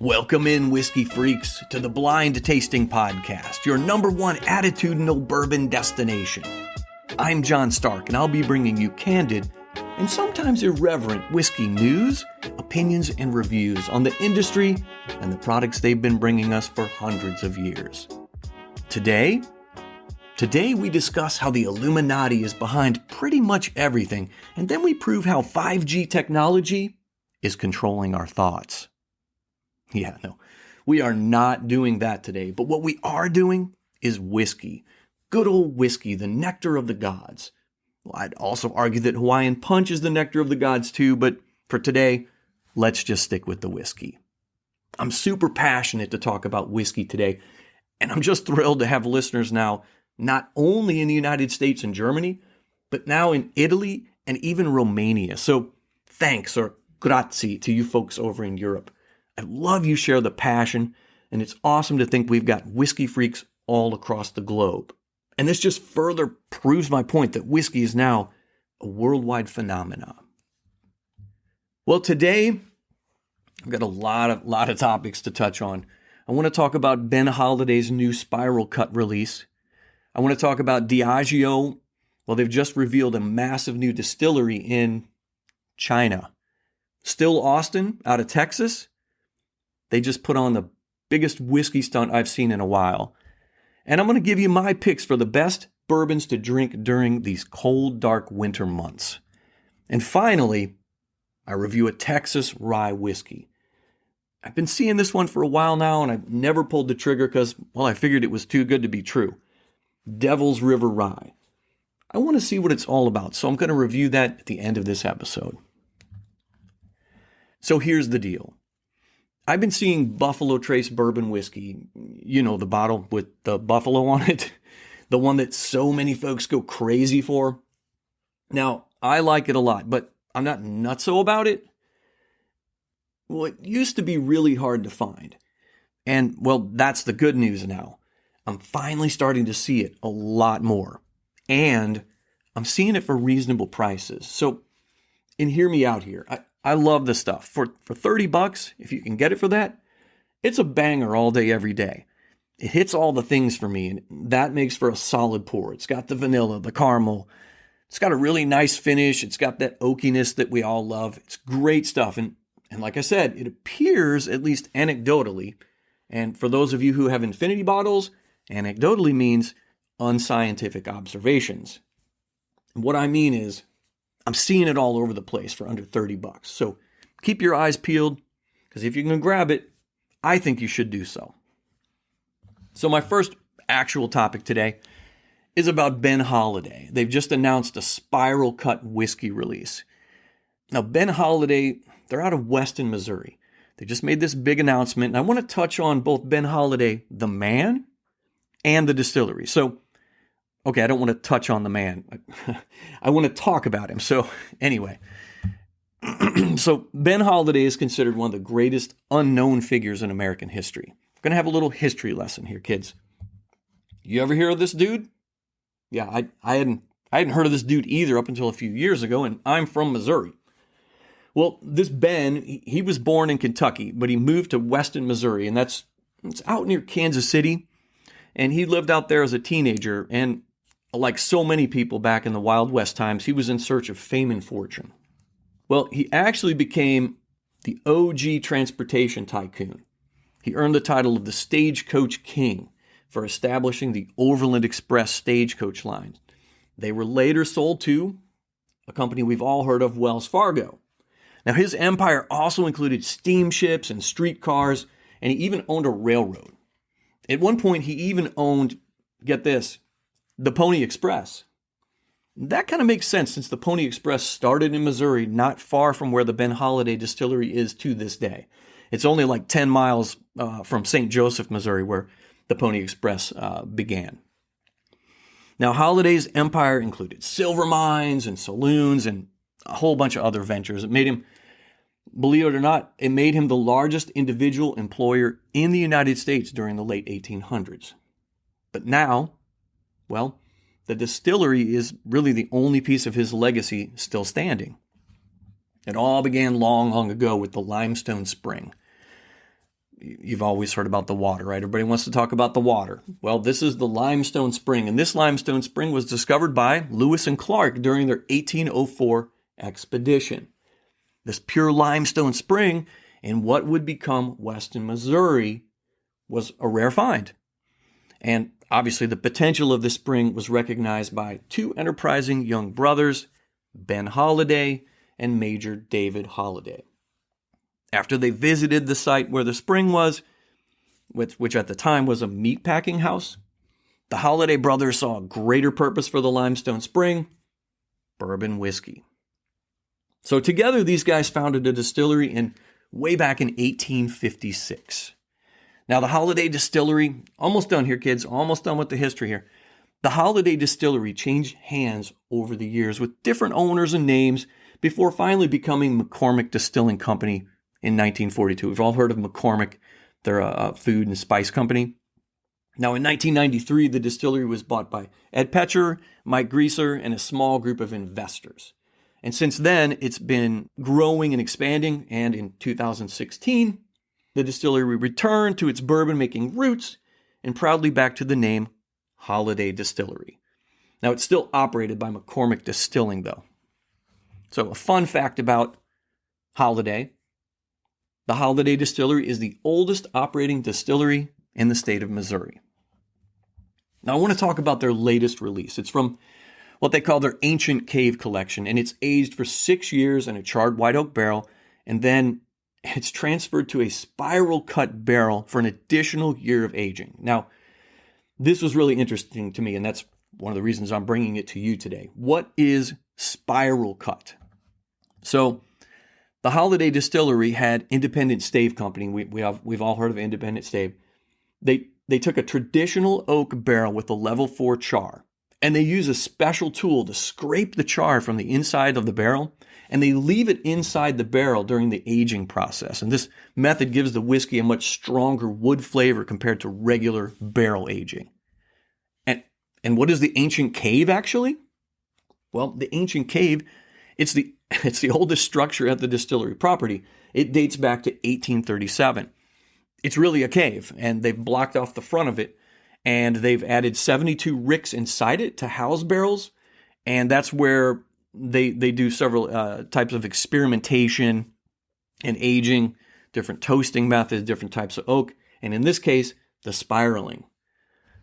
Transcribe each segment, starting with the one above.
Welcome in, whiskey freaks, to the Blind Tasting Podcast, your number one attitudinal bourbon destination. I'm John Stark, and I'll be bringing you candid and sometimes irreverent whiskey news, opinions, and reviews on the industry and the products they've been bringing us for hundreds of years. Today we discuss how the Illuminati is behind pretty much everything, and then we prove how 5G technology is controlling our thoughts. Yeah, no, we are not doing that today, but what we are doing is whiskey. Good old whiskey, the nectar of the gods. Well, I'd also argue that Hawaiian punch is the nectar of the gods too, but for today, let's just stick with the whiskey. I'm super passionate to talk about whiskey today, and I'm just thrilled to have listeners now, not only in the United States and Germany, but now in Italy and even Romania. So thanks, or grazie, to you folks over in Europe. I love you share the passion, and it's awesome to think we've got whiskey freaks all across the globe. And this just further proves my point that whiskey is now a worldwide phenomenon. Well, today, I've got a lot of topics to touch on. I want to talk about Ben Holladay's new Spiral Cut release. I want to talk about Diageo. Well, they've just revealed a massive new distillery in China. Still Austin, out of Texas. They just put on the biggest whiskey stunt I've seen in a while. And I'm going to give you my picks for the best bourbons to drink during these cold, dark winter months. And finally, I review a Texas rye whiskey. I've been seeing this one for a while now, and I've never pulled the trigger because, well, I figured it was too good to be true. Devil's River Rye. I want to see what it's all about, so I'm going to review that at the end of this episode. So here's the deal. I've been seeing Buffalo Trace bourbon whiskey, you know, the bottle with the buffalo on it, the one that so many folks go crazy for. Now, I like it a lot, but I'm not nutso about it. Well, it used to be really hard to find. And, well, that's the good news now. I'm finally starting to see it a lot more. And I'm seeing it for reasonable prices. So, and hear me out here. I love this stuff. For $30, if you can get it for that, it's a banger all day, every day. It hits all the things for me, and that makes for a solid pour. It's got the vanilla, the caramel. It's got a really nice finish. It's got that oakiness that we all love. It's great stuff. And like I said, it appears, at least anecdotally, and for those of you who have infinity bottles, anecdotally means unscientific observations. What I mean is, I'm seeing it all over the place for under $30. So keep your eyes peeled, because if you can grab it, I think you should do so. So my first actual topic today is about Ben Holladay. They've just announced a Spiral Cut whiskey release. Now, Ben Holladay, they're out of Weston, Missouri. They just made this big announcement, and I want to touch on both Ben Holladay, the man, and the distillery. So, okay, I don't want to touch on the man. I want to talk about him. So anyway, so Ben Holladay is considered one of the greatest unknown figures in American history. I'm going to have a little history lesson here, kids. You ever hear of this dude? Yeah, I hadn't heard of this dude either up until a few years ago, and I'm from Missouri. Well, this Ben, he was born in Kentucky, but he moved to Weston, Missouri, and it's out near Kansas City. And he lived out there as a teenager, and like so many people back in the Wild West times, he was in search of fame and fortune. Well, he actually became the OG transportation tycoon. He earned the title of the Stagecoach King for establishing the Overland Express stagecoach line. They were later sold to a company we've all heard of, Wells Fargo. Now, his empire also included steamships and streetcars, and he even owned a railroad. At one point, he even owned, get this, the Pony Express. That kind of makes sense since the Pony Express started in Missouri, not far from where the Ben Holladay distillery is to this day. It's only like 10 miles from St. Joseph, Missouri, where the Pony Express began. Now, Holladay's empire included silver mines and saloons and a whole bunch of other ventures. It made him, believe it or not, it made him the largest individual employer in the United States during the late 1800s. But now, well, the distillery is really the only piece of his legacy still standing. It all began long, long ago with the limestone spring. you've always heard about the water, right? Everybody wants to talk about the water. Well, this is the limestone spring, and this limestone spring was discovered by Lewis and Clark during their 1804 expedition. This pure limestone spring in what would become Weston, Missouri, was a rare find. And obviously the potential of the spring was recognized by two enterprising young brothers, Ben Holladay and Major David Holladay. After they visited the site where the spring was, which at the time was a meatpacking house, the Holladay brothers saw a greater purpose for the limestone spring: bourbon whiskey. So together, these guys founded a distillery way back in 1856. Now, the Holladay Distillery, almost done here, kids, almost done with the history here. The Holladay Distillery changed hands over the years with different owners and names before finally becoming McCormick Distilling Company in 1942. We've all heard of McCormick. They're a food and spice company. Now, in 1993, the distillery was bought by Ed Petcher, Mike Greaser, and a small group of investors. And since then, it's been growing and expanding, and in 2016, the distillery returned to its bourbon-making roots and proudly back to the name Holladay Distillery. Now, it's still operated by McCormick Distilling, though. So, a fun fact about Holladay: the Holladay Distillery is the oldest operating distillery in the state of Missouri. Now, I want to talk about their latest release. It's from what they call their Ancient Cave Collection, and it's aged for 6 years in a charred white oak barrel, and then it's transferred to a spiral cut barrel for an additional year of aging. Now, this was really interesting to me, and that's one of the reasons I'm bringing it to you today. What is spiral cut? So, the Holladay Distillery had Independent Stave Company. We've all heard of Independent Stave. They took a traditional oak barrel with a level 4 char, and they use a special tool to scrape the char from the inside of the barrel, and they leave it inside the barrel during the aging process. And this method gives the whiskey a much stronger wood flavor compared to regular barrel aging. And what is the Ancient Cave, actually? Well, the Ancient Cave, it's the oldest structure at the distillery property. It dates back to 1837. It's really a cave, and they've blocked off the front of it, and they've added 72 ricks inside it to house barrels, and that's where they do several types of experimentation and aging, different toasting methods, different types of oak, and in this case, the spiraling.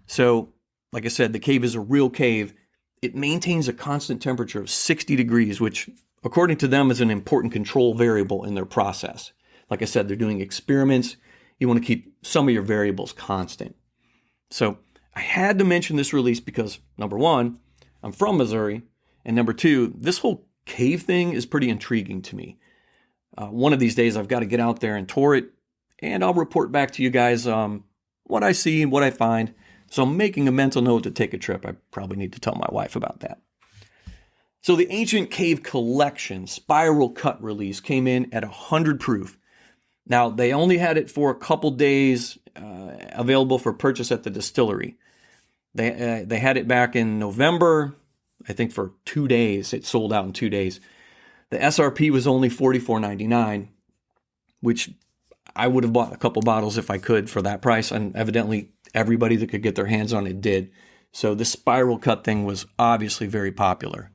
So, like I said, the cave is a real cave. It maintains a constant temperature of 60 degrees, which, according to them, is an important control variable in their process. Like I said, they're doing experiments. You want to keep some of your variables constant. So I had to mention this release because, number one, I'm from Missouri, and number two, this whole cave thing is pretty intriguing to me. One of these days, I've got to get out there and tour it, and I'll report back to you guys what I see and what I find. So I'm making a mental note to take a trip. I probably need to tell my wife about that. So the Ancient Cave Collection Spiral Cut release came in at 100 proof. Now, they only had it for a couple days available for purchase at the distillery. They had it back in November, I think for 2 days. It sold out in 2 days. The SRP was only $44.99, which I would have bought a couple bottles if I could for that price, and evidently everybody that could get their hands on it did. So the spiral cut thing was obviously very popular.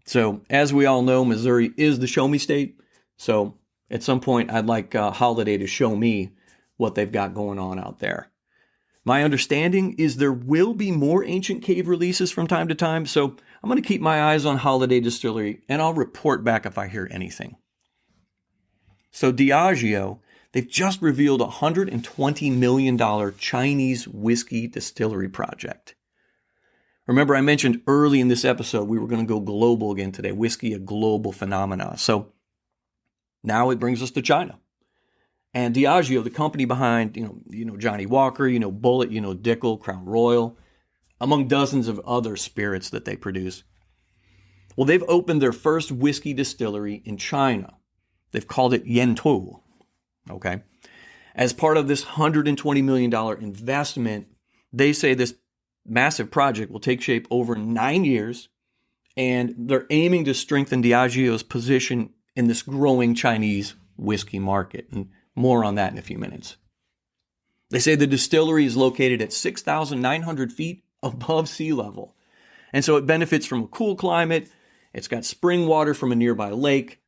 So as we all know, Missouri is the show me state. So at some point, I'd like Holladay to show me what they've got going on out there. My understanding is there will be more Ancient Cave releases from time to time, so I'm going to keep my eyes on Holladay Distillery, and I'll report back if I hear anything. So Diageo, they've just revealed a $120 million Chinese whiskey distillery project. Remember, I mentioned early in this episode we were going to go global again today. Whiskey, a global phenomenon. So now it brings us to China. And Diageo, the company behind, Johnny Walker, Bullet, Dickel, Crown Royal, among dozens of other spirits that they produce. Well, they've opened their first whiskey distillery in China. They've called it Yantou. Okay. As part of this $120 million investment, they say this massive project will take shape over 9 years, and they're aiming to strengthen Diageo's position in this growing Chinese whiskey market. And more on that in a few minutes. They say the distillery is located at 6,900 feet above sea level. And so it benefits from a cool climate. It's got spring water from a nearby lake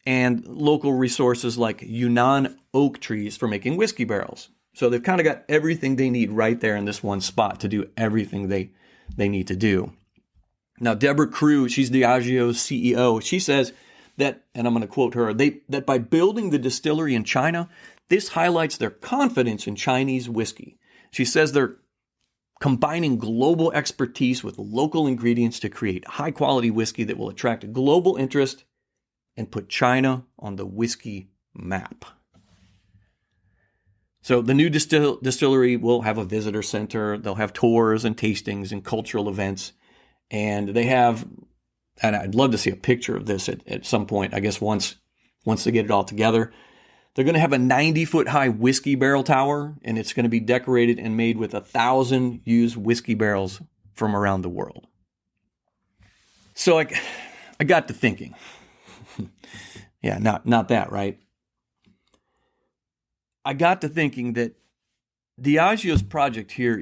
and local resources like Yunnan oak trees for making whiskey barrels. So they've kind of got everything they need right there in this one spot to do everything they need to do. Now, Deborah Crew, she's Diageo's CEO. She says that, and I'm going to quote her, that by building the distillery in China, this highlights their confidence in Chinese whiskey. She says they're combining global expertise with local ingredients to create high-quality whiskey that will attract global interest and put China on the whiskey map. So the new distillery will have a visitor center. They'll have tours and tastings and cultural events. And they have, and I'd love to see a picture of this at some point, I guess once they get it all together. They're going to have a 90-foot high whiskey barrel tower, and it's going to be decorated and made with 1,000 used whiskey barrels from around the world. So I got to thinking. Yeah, not that, right? I got to thinking that Diageo's project here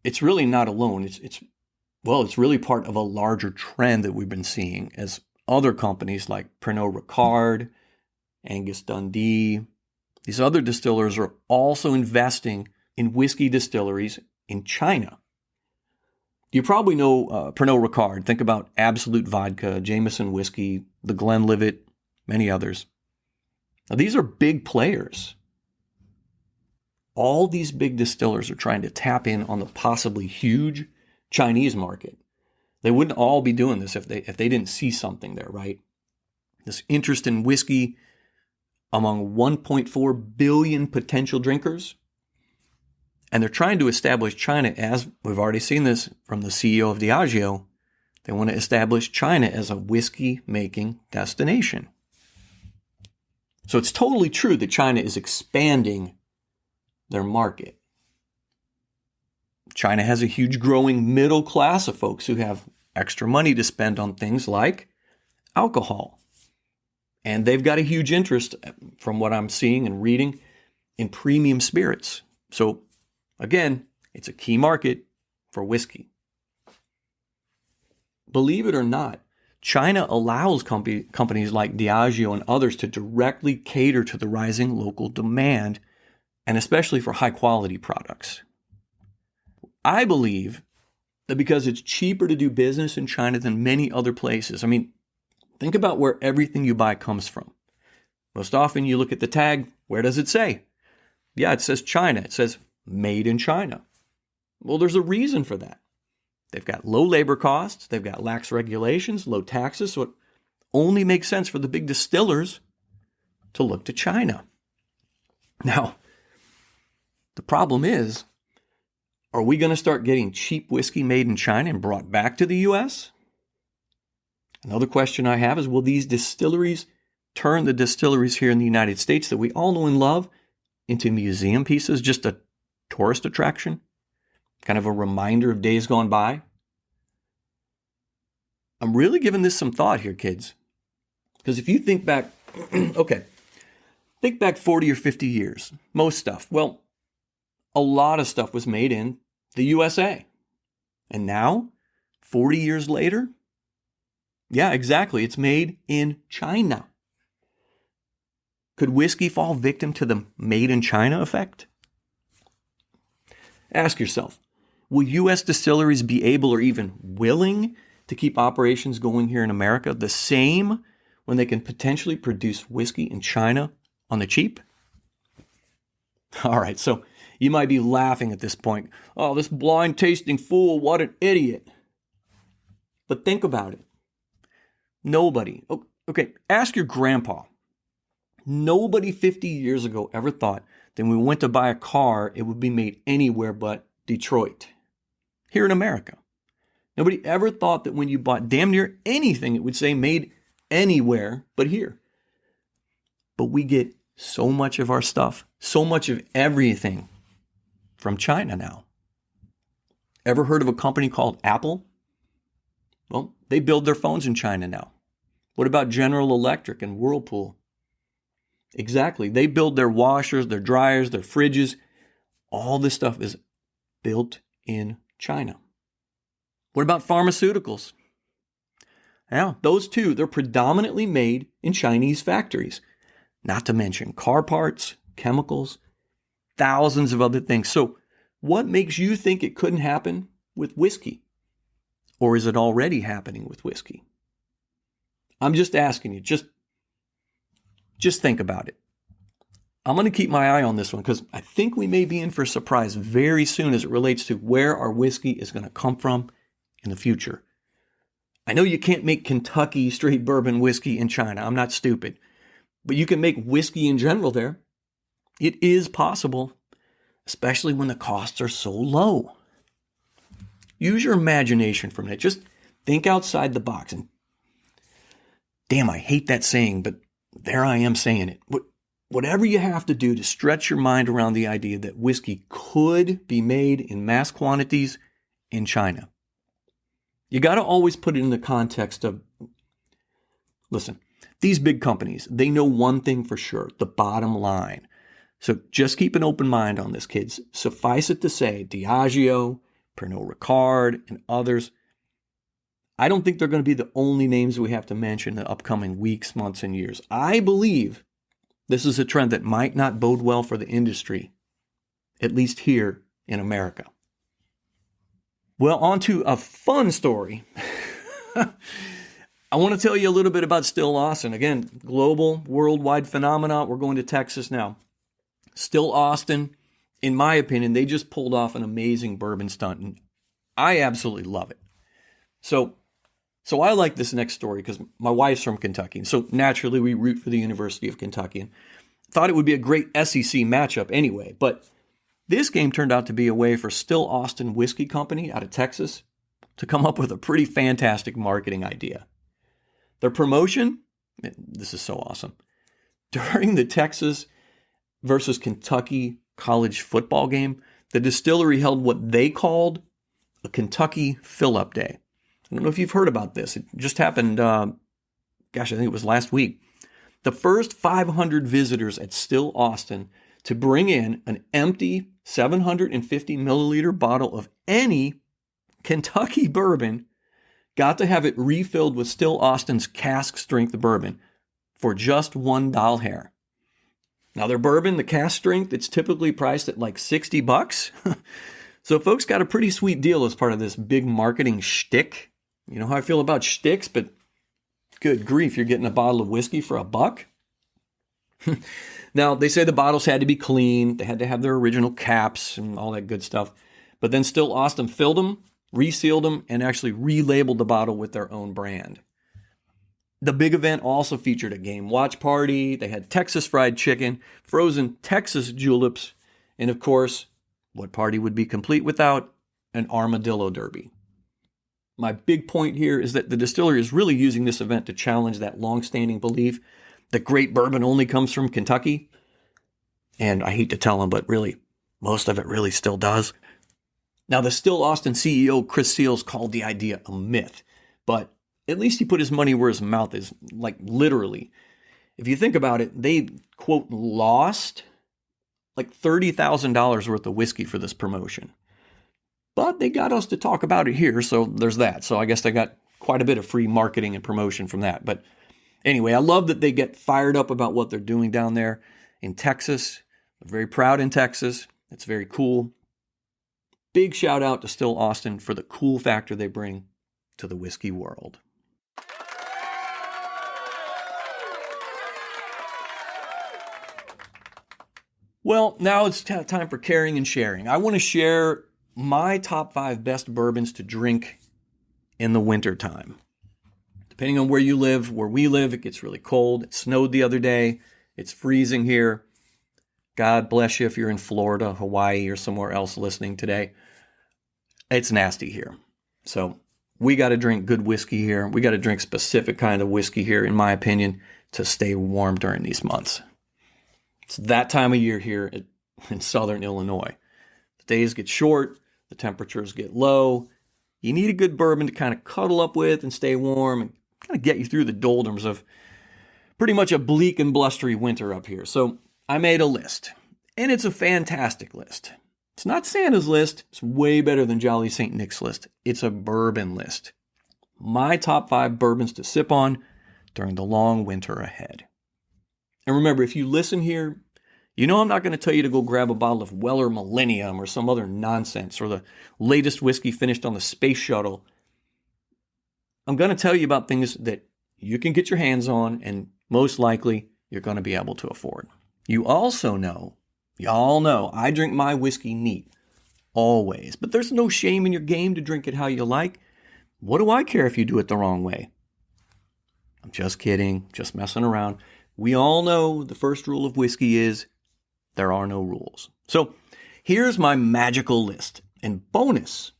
it's really not alone. It's really part of a larger trend that we've been seeing as other companies like Pernod Ricard, Angus Dundee, these other distillers are also investing in whiskey distilleries in China. You probably know Pernod Ricard. Think about Absolute Vodka, Jameson Whiskey, the Glenlivet, many others. Now, these are big players. All these big distillers are trying to tap in on the possibly huge Chinese market. They wouldn't all be doing this if they didn't see something there, right? This interest in whiskey among 1.4 billion potential drinkers. And they're trying to establish China as, we've already seen this from the CEO of Diageo, they want to establish China as a whiskey-making destination. So it's totally true that China is expanding their market. China has a huge growing middle class of folks who have extra money to spend on things like alcohol. And they've got a huge interest, from what I'm seeing and reading, in premium spirits. So again, it's a key market for whiskey. Believe it or not, China allows companies like Diageo and others to directly cater to the rising local demand, and especially for high-quality products. I believe that because it's cheaper to do business in China than many other places. I mean, think about where everything you buy comes from. Most often you look at the tag, where does it say? Yeah, it says China. It says made in China. Well, there's a reason for that. They've got low labor costs, they've got lax regulations, low taxes, so it only makes sense for the big distillers to look to China. Now, the problem is, are we going to start getting cheap whiskey made in China and brought back to the U.S.? Another question I have is, will these distilleries turn the distilleries here in the United States that we all know and love into museum pieces, just a tourist attraction? Kind of a reminder of days gone by? I'm really giving this some thought here, kids. Because if you think back, think back 40 or 50 years, most stuff. Well, a lot of stuff was made in the USA. And now, 40 years later, yeah, exactly, it's made in China. Could whiskey fall victim to the made in China effect? Ask yourself, will U.S. distilleries be able or even willing to keep operations going here in America the same when they can potentially produce whiskey in China on the cheap? All right, so you might be laughing at this point. Oh, this blind tasting fool, what an idiot. But think about it. Nobody, ask your grandpa. Nobody 50 years ago ever thought that when we went to buy a car, it would be made anywhere but Detroit, here in America. Nobody ever thought that when you bought damn near anything, it would say made anywhere but here. But we get so much of our stuff, so much of everything from China now. Ever heard of a company called Apple? Well, they build their phones in China now. What about General Electric and Whirlpool? Exactly. They build their washers, their dryers, their fridges, All this stuff is built in China. What about pharmaceuticals? Yeah, those too, they're predominantly made in Chinese factories. Not to mention car parts, chemicals, thousands of other things. So what makes you think it couldn't happen with whiskey? Or is it already happening with whiskey? I'm just asking you, just think about it. I'm going to keep my eye on this one because I think we may be in for a surprise very soon as it relates to where our whiskey is going to come from in the future. I know you can't make Kentucky straight bourbon whiskey in China. I'm not stupid. But you can make whiskey in general there. It is possible, especially when the costs are so low. Use your imagination for a minute. Just think outside the box. And damn, I hate that saying, but there I am saying it. Whatever you have to do to stretch your mind around the idea that whiskey could be made in mass quantities in China. You got to always put it in the context of, listen, these big companies, they know one thing for sure, the bottom line. So just keep an open mind on this, kids. Suffice it to say, Diageo, Pernod Ricard, and others, I don't think they're going to be the only names we have to mention in the upcoming weeks, months, and years. I believe this is a trend that might not bode well for the industry, at least here in America. Well, on to a fun story. I want to tell you a little bit about Still Austin. Again, global, worldwide phenomena. We're going to Texas now. Still Austin, in my opinion, they just pulled off an amazing bourbon stunt, and I absolutely love it. So I like this next story because my wife's from Kentucky, and so naturally we root for the University of Kentucky, and thought it would be a great SEC matchup anyway, but this game turned out to be a way for Still Austin Whiskey Company out of Texas to come up with a pretty fantastic marketing idea. Their promotion, this is so awesome. During the Texas versus Kentucky college football game, the distillery held what they called a Kentucky fill-up day. I don't know if you've heard about this. It just happened, I think it was last week. The first 500 visitors at Still Austin to bring in an empty 750 milliliter bottle of any Kentucky bourbon got to have it refilled with Still Austin's cask strength bourbon for just $1. Now their bourbon, the cask strength, it's typically priced at like $60. So folks got a pretty sweet deal as part of this big marketing shtick. You know how I feel about shticks, but good grief, you're getting a bottle of whiskey for $1? Now, they say the bottles had to be clean. They had to have their original caps and all that good stuff. But then Still Austin filled them, resealed them, and actually relabeled the bottle with their own brand. The big event also featured a game watch party. They had Texas fried chicken, frozen Texas juleps, and of course, what party would be complete without an armadillo derby? My big point here is that the distillery is really using this event to challenge that long-standing belief that great bourbon only comes from Kentucky. And I hate to tell them, but really, most of it really still does. Now, the Still Austin CEO, Chris Seals, called the idea a myth, but at least he put his money where his mouth is, like literally. If you think about it, they, quote, lost like $30,000 worth of whiskey for this promotion. But they got us to talk about it here, so there's that. So I guess they got quite a bit of free marketing and promotion from that. But anyway, I love that they get fired up about what they're doing down there in Texas. They're very proud in Texas. It's very cool. Big shout out to Still Austin for the cool factor they bring to the whiskey world. Well, now it's time for caring and sharing. I want to share my top 5 best bourbons to drink in the wintertime. Depending on where you live, where we live, it gets really cold. It snowed the other day. It's freezing here. God bless you if you're in Florida, Hawaii, or somewhere else listening today. It's nasty here. So we got to drink good whiskey here. We got to drink specific kind of whiskey here, in my opinion, to stay warm during these months. It's that time of year here in southern Illinois. The days get short. The temperatures get low. You need a good bourbon to kind of cuddle up with and stay warm and kind of get you through the doldrums of pretty much a bleak and blustery winter up here. So I made a list, and it's a fantastic list. It's not Santa's list. It's way better than Jolly St. Nick's list. It's a bourbon list. My top 5 bourbons to sip on during the long winter ahead. And remember, if you listen here, you know I'm not going to tell you to go grab a bottle of Weller Millennium or some other nonsense or the latest whiskey finished on the space shuttle. I'm going to tell you about things that you can get your hands on and most likely you're going to be able to afford. Y'all know, I drink my whiskey neat, always. But there's no shame in your game to drink it how you like. What do I care if you do it the wrong way? I'm just kidding, just messing around. We all know the first rule of whiskey is there are no rules. So here's my magical list. And bonus,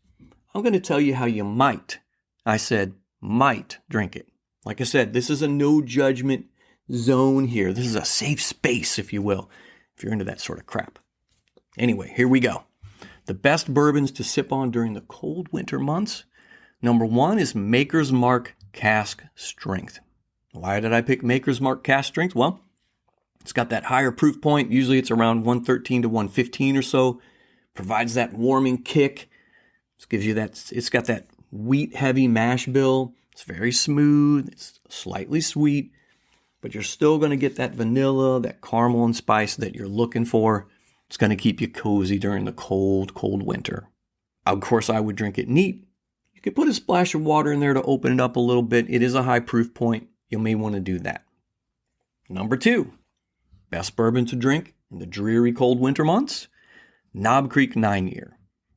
I'm going to tell you how you might, I said might drink it. Like I said, this is a no judgment zone here. This is a safe space, if you will, if you're into that sort of crap. Anyway, here we go. The best bourbons to sip on during the cold winter months. Number 1 is Maker's Mark Cask Strength. Why did I pick Maker's Mark Cask Strength? Well, it's got that higher proof point. Usually it's around 113 to 115 or so. Provides that warming kick. It gives you that. It's got that wheat heavy mash bill. It's very smooth. It's slightly sweet, but you're still going to get that vanilla, that caramel and spice that you're looking for. It's going to keep you cozy during the cold, cold winter. Of course, I would drink it neat. You could put a splash of water in there to open it up a little bit. It is a high proof point. You may want to do that. Number 2, best bourbon to drink in the dreary cold winter months, Knob Creek 9-year.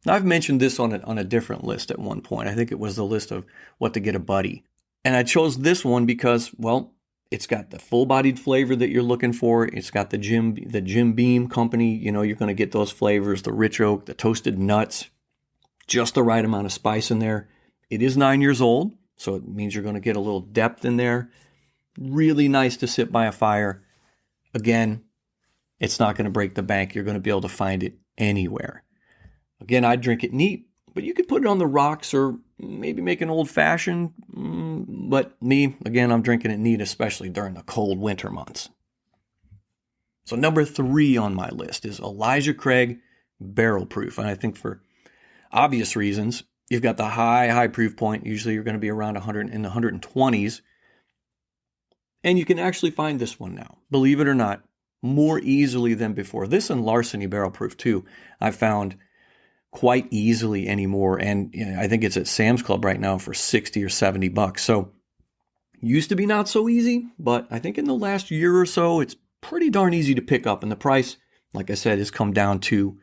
Now, I've mentioned this on a different list at one point. I think it was the list of what to get a buddy. And I chose this one because, well, it's got the full-bodied flavor that you're looking for. It's got the Jim Beam company. You know, you're going to get those flavors, the rich oak, the toasted nuts, just the right amount of spice in there. It is 9 years old, so it means you're going to get a little depth in there. Really nice to sit by a fire. Again, it's not going to break the bank. You're going to be able to find it anywhere. Again, I'd drink it neat, but you could put it on the rocks or maybe make an old-fashioned. But me, again, I'm drinking it neat, especially during the cold winter months. So number 3 on my list is Elijah Craig Barrel Proof. And I think for obvious reasons, you've got the high proof point. Usually you're going to be around 100 in the 120s. And you can actually find this one now, believe it or not, more easily than before. This and Larceny Barrel Proof too, I found quite easily anymore. And I think it's at Sam's Club right now for 60 or 70 bucks. So used to be not so easy, but I think in the last year or so, it's pretty darn easy to pick up. And the price, like I said, has come down too.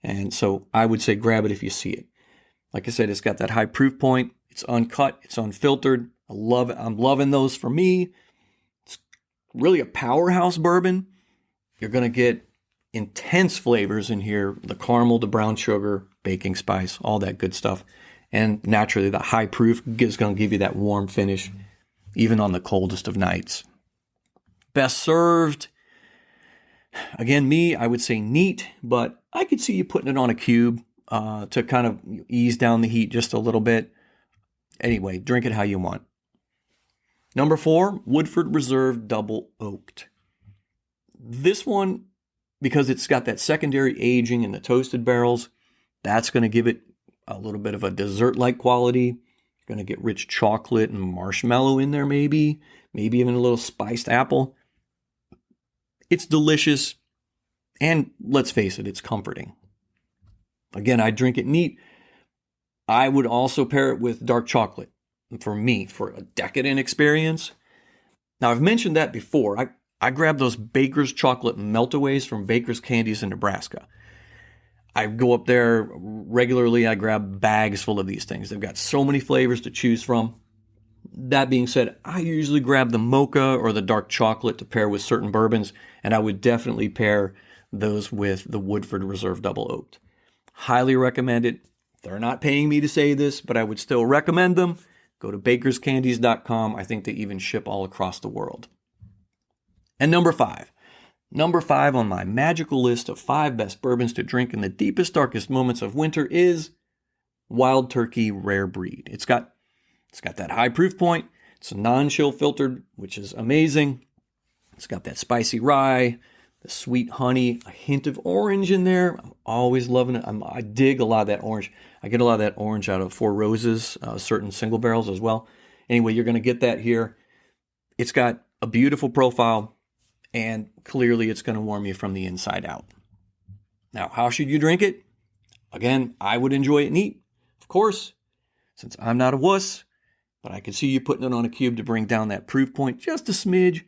And so I would say grab it if you see it. Like I said, it's got that high proof point. It's uncut. It's unfiltered. I love it. I'm loving those for me. It's really a powerhouse bourbon. You're going to get intense flavors in here. The caramel, the brown sugar, baking spice, all that good stuff. And naturally, the high proof is going to give you that warm finish, even on the coldest of nights. Best served. Again, me, I would say neat, but I could see you putting it on a cube to kind of ease down the heat just a little bit. Anyway, drink it how you want. Number 4, Woodford Reserve Double Oaked. This one, because it's got that secondary aging in the toasted barrels, that's going to give it a little bit of a dessert-like quality. You're going to get rich chocolate and marshmallow in there maybe even a little spiced apple. It's delicious, and let's face it, it's comforting. Again, I drink it neat. I would also pair it with dark chocolate. For me, for a decadent experience. Now, I've mentioned that before. I grab those Baker's chocolate meltaways from Baker's Candies in Nebraska. I go up there regularly. I grab bags full of these things. They've got so many flavors to choose from. That being said, I usually grab the mocha or the dark chocolate to pair with certain bourbons, and I would definitely pair those with the Woodford Reserve Double Oaked. Highly recommend it. They're not paying me to say this, but I would still recommend them. Go to bakerscandies.com. I think they even ship all across the world. And number 5 on my magical list of 5 best bourbons to drink in the deepest, darkest moments of winter is Wild Turkey Rare Breed. It's got that high proof point. It's non-chill filtered, which is amazing. It's got that spicy rye, the sweet honey, a hint of orange in there. I'm always loving it. I dig a lot of that orange. I get a lot of that orange out of Four Roses, certain single barrels as well. Anyway, you're going to get that here. It's got a beautiful profile, and clearly it's going to warm you from the inside out. Now, how should you drink it? Again, I would enjoy it neat, of course, since I'm not a wuss, but I can see you putting it on a cube to bring down that proof point just a smidge.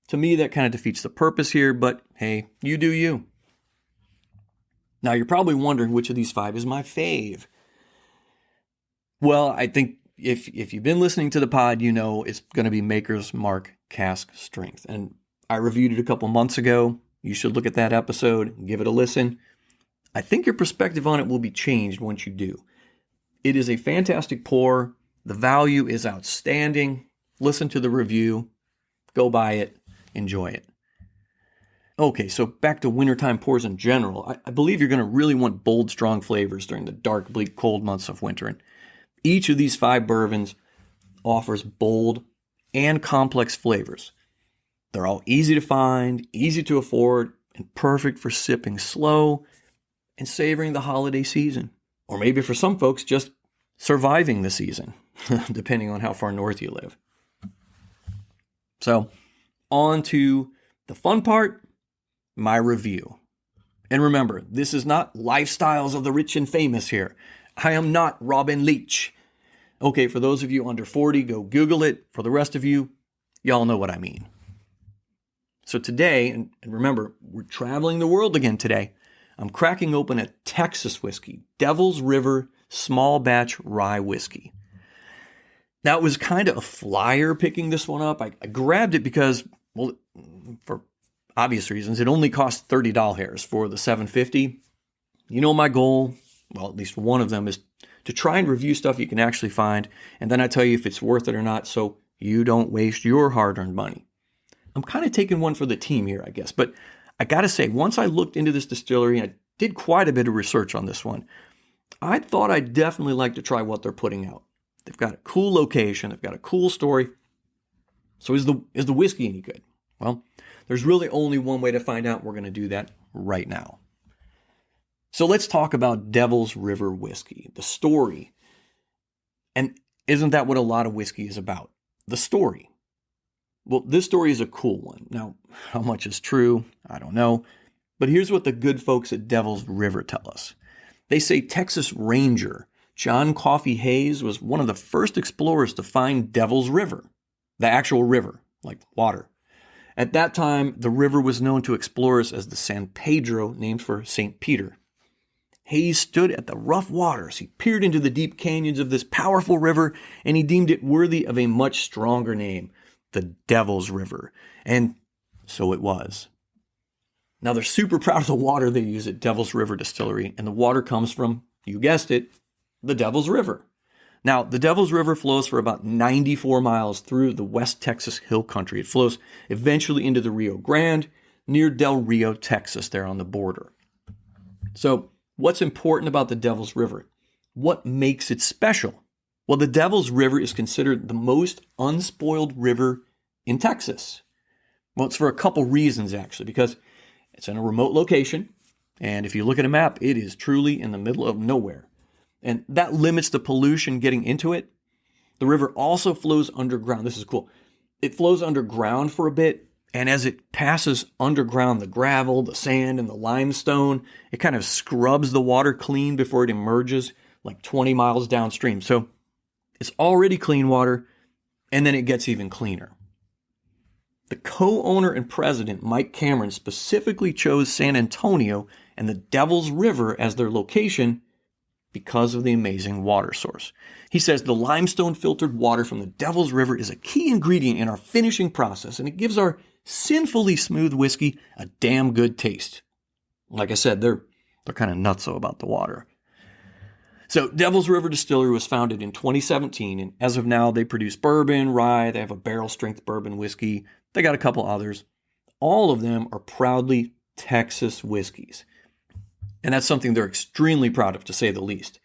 To me, that kind of defeats the purpose here, but hey, you do you. Now, you're probably wondering which of these 5 is my fave. Well, I think if you've been listening to the pod, you know it's going to be Maker's Mark Cask Strength. And I reviewed it a couple months ago. You should look at that episode and give it a listen. I think your perspective on it will be changed once you do. It is a fantastic pour. The value is outstanding. Listen to the review. Go buy it. Enjoy it. Okay, so back to wintertime pours in general. I believe you're going to really want bold, strong flavors during the dark, bleak, cold months of winter. And each of these 5 bourbons offers bold and complex flavors. They're all easy to find, easy to afford, and perfect for sipping slow and savoring the holiday season. Or maybe for some folks, just surviving the season, depending on how far north you live. So, on to the fun part, my review. And remember, this is not lifestyles of the rich and famous here. I am not Robin Leach. Okay, for those of you under 40, go Google it. For the rest of you, y'all know what I mean. So today, and remember, we're traveling the world again today, I'm cracking open a Texas whiskey, Devil's River Small Batch Rye Whiskey. Now, it was kind of a flyer picking this one up. I grabbed it because, well, for obvious reasons, it only cost $30 for the 750. You know my goal, well, at least one of them, is to try and review stuff you can actually find, and then I tell you if it's worth it or not, so you don't waste your hard-earned money. I'm kind of taking one for the team here, I guess, but I gotta say, once I looked into this distillery, and I did quite a bit of research on this one, I thought I'd definitely like to try what they're putting out. They've got a cool location, they've got a cool story. So is the whiskey any good? Well, there's really only one way to find out. We're going to do that right now. So let's talk about Devil's River whiskey, the story. And isn't that what a lot of whiskey is about? The story. Well, this story is a cool one. Now, how much is true? I don't know. But here's what the good folks at Devil's River tell us. They say Texas Ranger John Coffey Hayes was one of the first explorers to find Devil's River, the actual river, like water. At that time, the river was known to explorers as the San Pedro, named for St. Peter. Hayes stood at the rough waters. He peered into the deep canyons of this powerful river, and he deemed it worthy of a much stronger name, the Devil's River. And so it was. Now, they're super proud of the water they use at Devil's River Distillery, and the water comes from, you guessed it, the Devil's River. Now, the Devil's River flows for about 94 miles through the West Texas Hill Country. It flows eventually into the Rio Grande, near Del Rio, Texas, there on the border. So, what's important about the Devil's River? What makes it special? Well, the Devil's River is considered the most unspoiled river in Texas. Well, it's for a couple reasons, actually, because it's in a remote location, and if you look at a map, it is truly in the middle of nowhere. And that limits the pollution getting into it. The river also flows underground. This is cool. It flows underground for a bit, and as it passes underground, the gravel, the sand, and the limestone, it kind of scrubs the water clean before it emerges like 20 miles downstream. So it's already clean water, and then it gets even cleaner. The co-owner and president, Mike Cameron, specifically chose San Antonio and the Devil's River as their location because of the amazing water source. He says the limestone filtered water from the Devil's River is a key ingredient in our finishing process, and it gives our sinfully smooth whiskey a damn good taste. Like I said, they're kind of nutso about the water. So Devil's River Distillery was founded in 2017, and as of now, they produce bourbon, rye, they have a barrel-strength bourbon whiskey, they got a couple others. All of them are proudly Texas whiskeys. And that's something they're extremely proud of, to say the least.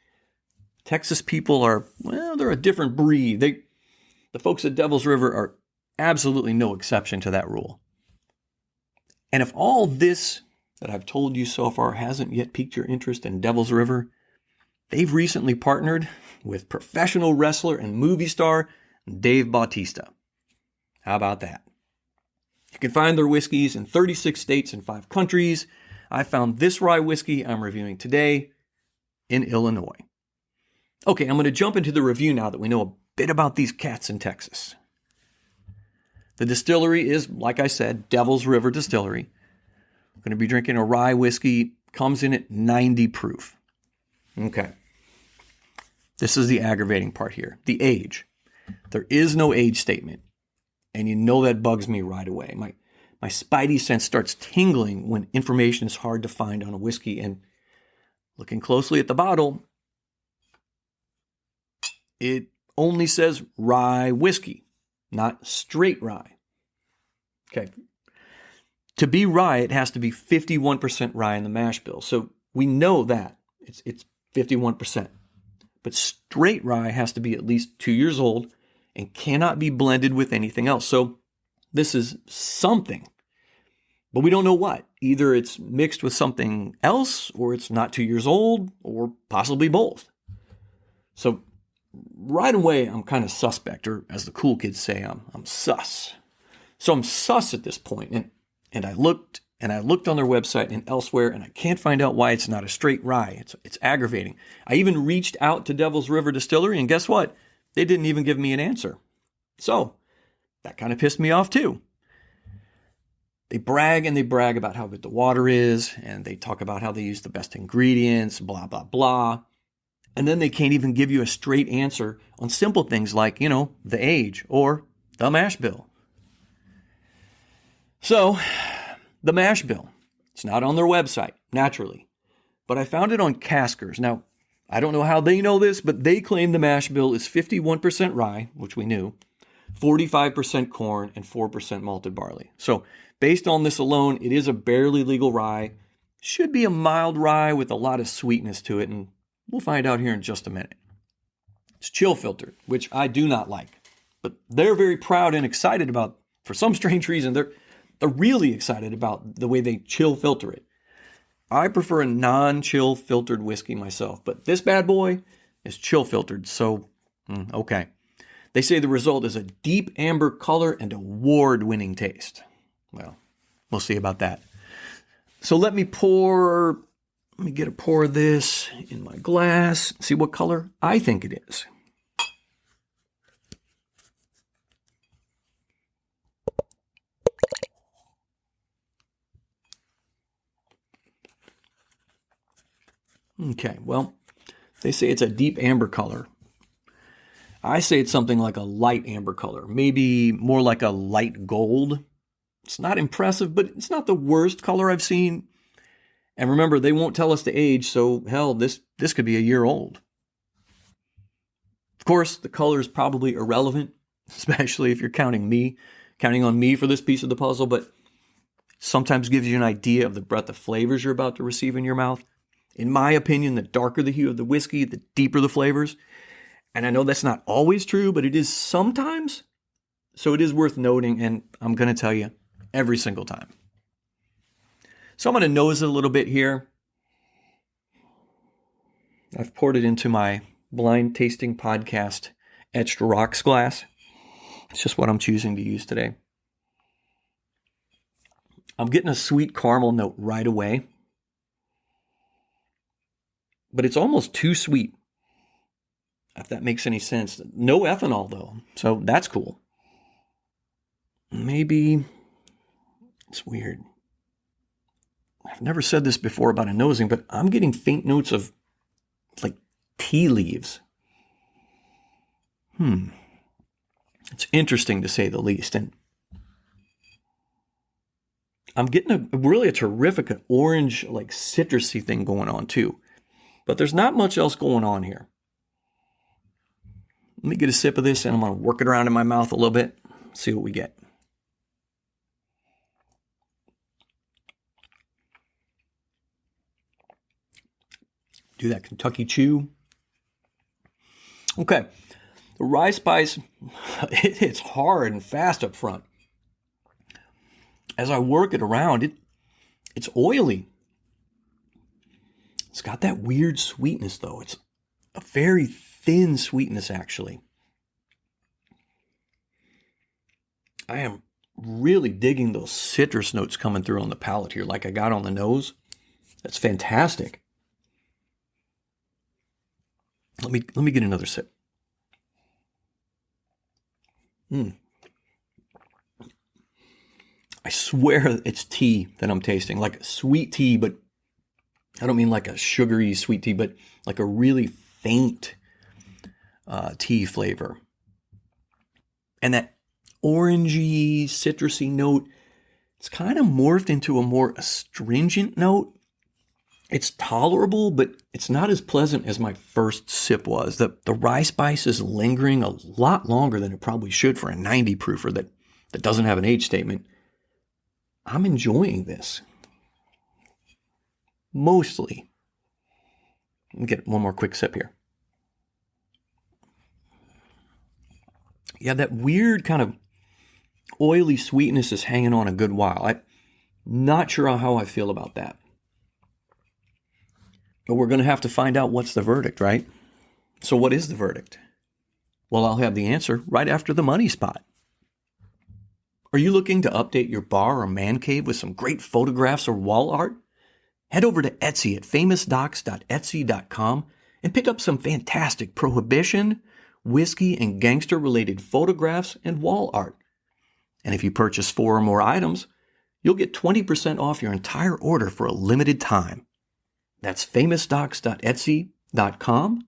Texas people are, well, they're a different breed. The folks at Devil's River are absolutely no exception to that rule. And if all this that I've told you so far hasn't yet piqued your interest in Devil's River, they've recently partnered with professional wrestler and movie star Dave Bautista. How about that? You can find their whiskeys in 36 states and 5 countries. I found this rye whiskey I'm reviewing today in Illinois. Okay, I'm going to jump into the review now that we know a bit about these cats in Texas. The distillery is, like I said, Devil's River Distillery. I'm going to be drinking a rye whiskey. Comes in at 90 proof. Okay. This is the aggravating part here. The age. There is no age statement. And you know that bugs me right away. My spidey sense starts tingling when information is hard to find on a whiskey. And looking closely at the bottle, it only says rye whiskey, not straight rye. Okay. To be rye, it has to be 51% rye in the mash bill. So we know that. It's 51%. But straight rye has to be at least 2 years old and cannot be blended with anything else. So this is something, but we don't know what. Either it's mixed with something else, or it's not 2 years old, or possibly both. So right away, I'm kind of suspect, or as the cool kids say, I'm sus. So I'm sus at this point, and I looked on their website and elsewhere, and I can't find out why it's not a straight rye. It's aggravating. I even reached out to Devil's River Distillery, and guess what? They didn't even give me an answer. So that kind of pissed me off too. They brag about how good the water is, and they talk about how they use the best ingredients, blah, blah, blah. And then they can't even give you a straight answer on simple things like, the age or the mash bill. So, the mash bill. It's not on their website, naturally. But I found it on Caskers. Now, I don't know how they know this, but they claim the mash bill is 51% rye, which we knew, 45% corn, and 4% malted barley. So, based on this alone, it is a barely legal rye. Should be a mild rye with a lot of sweetness to it, and we'll find out here in just a minute. It's chill filtered, which I do not like. But they're very proud and excited about, for some strange reason, they're really excited about the way they chill filter it. I prefer a non-chill filtered whiskey myself, but this bad boy is chill filtered, so okay. They say the result is a deep amber color and award-winning taste. Well, we'll see about that. So let me get a pour of this in my glass, see what color I think it is. Okay, well, they say it's a deep amber color. I say it's something like a light amber color, maybe more like a light gold. It's not impressive, but it's not the worst color I've seen. And remember, they won't tell us the age, so hell, this could be a year old. Of course, the color is probably irrelevant, especially if you're counting on me for this piece of the puzzle, but sometimes gives you an idea of the breadth of flavors you're about to receive in your mouth. In my opinion, the darker the hue of the whiskey, the deeper the flavors. And I know that's not always true, but it is sometimes. So it is worth noting, and I'm going to tell you every single time. So I'm going to nose it a little bit here. I've poured it into my blind tasting podcast etched rocks glass. It's just what I'm choosing to use today. I'm getting a sweet caramel note right away. But it's almost too sweet, if that makes any sense. No ethanol, though, so that's cool. Maybe it's weird. I've never said this before about a nosing, but I'm getting faint notes of, like, tea leaves. It's interesting to say the least, and I'm getting a terrific orange, like, citrusy thing going on, too. But there's not much else going on here. Let me get a sip of this, and I'm going to work it around in my mouth a little bit, see what we get. Do that Kentucky chew. Okay. The rye spice, it hits hard and fast up front. As I work it around, It's oily. It's got that weird sweetness, though. It's a very thin sweetness, actually. I am really digging those citrus notes coming through on the palate here, like I got on the nose. That's fantastic. Let me get another sip. I swear it's tea that I'm tasting, like sweet tea, but I don't mean like a sugary sweet tea, but like a really faint tea flavor. And that orangey, citrusy note, it's kind of morphed into a more astringent note. It's tolerable, but it's not as pleasant as my first sip was. The rye spice is lingering a lot longer than it probably should for a 90 proofer that doesn't have an age statement. I'm enjoying this. Mostly. Let me get one more quick sip here. Yeah, that weird kind of oily sweetness is hanging on a good while. I'm not sure how I feel about that. But we're going to have to find out what's the verdict, right? So what is the verdict? Well, I'll have the answer right after the money spot. Are you looking to update your bar or man cave with some great photographs or wall art? Head over to Etsy at famousdocs.etsy.com and pick up some fantastic prohibition, whiskey, and gangster-related photographs and wall art. And if you purchase 4 or more items, you'll get 20% off your entire order for a limited time. That's famousdocs.etsy.com,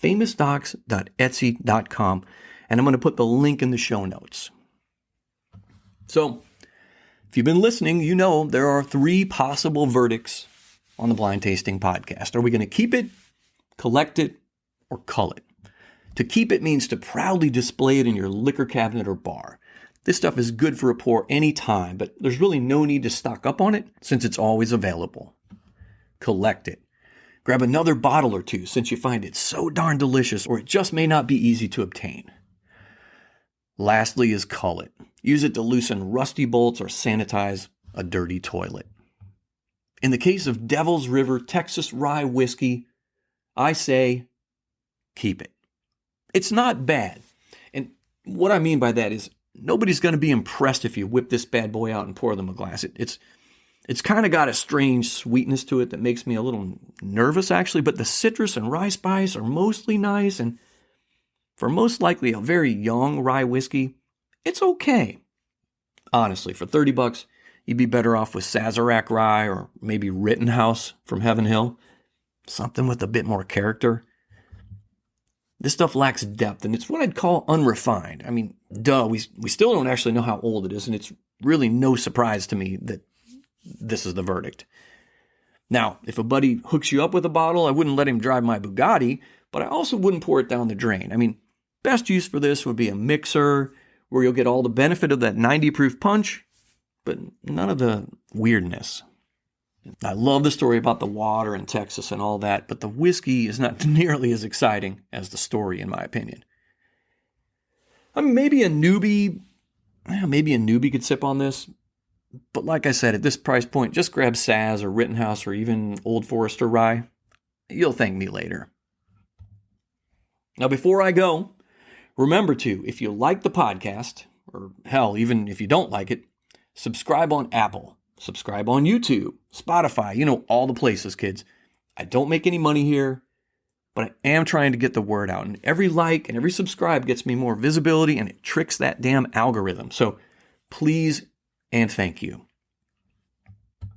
famousdocs.etsy.com, and I'm going to put the link in the show notes. So, if you've been listening, you know there are 3 possible verdicts on the Blind Tasting Podcast. Are we going to keep it, collect it, or cull it? To keep it means to proudly display it in your liquor cabinet or bar. This stuff is good for a pour anytime, but there's really no need to stock up on it since it's always available. Collect it. Grab another bottle or 2 since you find it so darn delicious or it just may not be easy to obtain. Lastly is cull it. Use it to loosen rusty bolts or sanitize a dirty toilet. In the case of Devil's River Texas Rye Whiskey, I say keep it. It's not bad. And what I mean by that is nobody's going to be impressed if you whip this bad boy out and pour them a glass. It's kind of got a strange sweetness to it that makes me a little nervous, actually, but the citrus and rye spice are mostly nice, and for most likely a very young rye whiskey, it's okay. Honestly, for $30, you'd be better off with Sazerac rye or maybe Rittenhouse from Heaven Hill. Something with a bit more character. This stuff lacks depth, and it's what I'd call unrefined. I mean, we still don't actually know how old it is, and it's really no surprise to me that this is the verdict. Now, if a buddy hooks you up with a bottle, I wouldn't let him drive my Bugatti, but I also wouldn't pour it down the drain. I mean, best use for this would be a mixer where you'll get all the benefit of that 90 proof punch, but none of the weirdness. I love the story about the water in Texas and all that, but the whiskey is not nearly as exciting as the story, in my opinion. I mean, maybe a newbie could sip on this, but like I said, at this price point, just grab Saz or Rittenhouse or even Old Forester rye. You'll thank me later. Now, before I go, remember to, if you like the podcast, or hell, even if you don't like it, subscribe on Apple, subscribe on YouTube, Spotify, all the places, kids. I don't make any money here, but I am trying to get the word out. And every like and every subscribe gets me more visibility, and it tricks that damn algorithm. So please and thank you.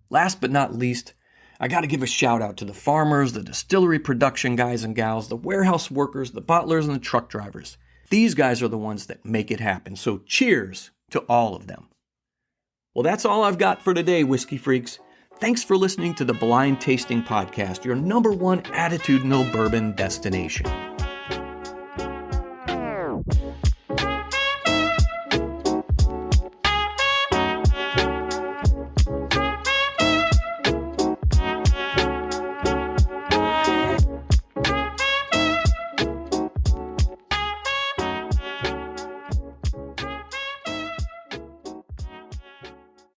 Last but not least, I got to give a shout out to the farmers, the distillery production guys and gals, the warehouse workers, the bottlers, and the truck drivers. These guys are the ones that make it happen. So cheers to all of them. Well, that's all I've got for today, Whiskey Freaks. Thanks for listening to the Blind Tasting Podcast, your #1 attitudinal bourbon destination.